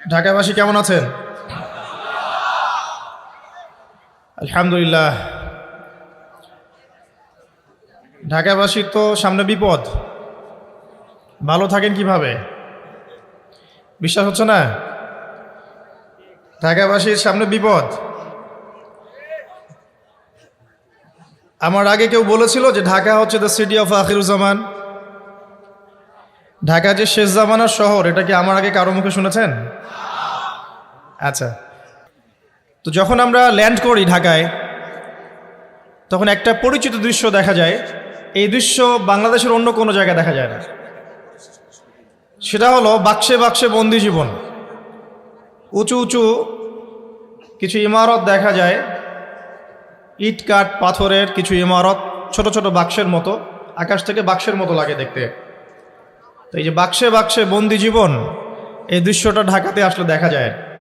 ঢাকাবাসী কেমন আছেন? আলহামদুলিল্লাহ। ঢাকাবাসীর তো সামনে বিপদ, ভালো থাকেন কিভাবে? বিশ্বাস হচ্ছে না? ঢাকাবাসীর সামনে বিপদ। আমার আগে কেউ বলেছিল যে ঢাকা হচ্ছে the city of Akhiruzzaman, Dhaka যে শেষ জামানার শহর, এটা কি আমার আগে কারো মুখে শুনেছেন? আচ্ছা, তো যখন আমরা ল্যান্ড করি ঢাকায়, তখন একটা পরিচিত দৃশ্য দেখা যায়। এই দৃশ্য বাংলাদেশের অন্য কোনো জায়গায় দেখা যায় না। সেটা হলো বাক্সে বাক্সে বন্দি জীবন। উঁচু উঁচু কিছু ইমারত দেখা যায়, ইট কাঠ পাথরের কিছু ইমারত, ছোট ছোট বাক্সের মতো, আকাশ থেকে বাক্সের মতো লাগে দেখতে। তো এই যে বাক্সে বাক্সে বন্দি জীবন, এই দৃশ্যটা ঢাকাতে আসলে দেখা যায়।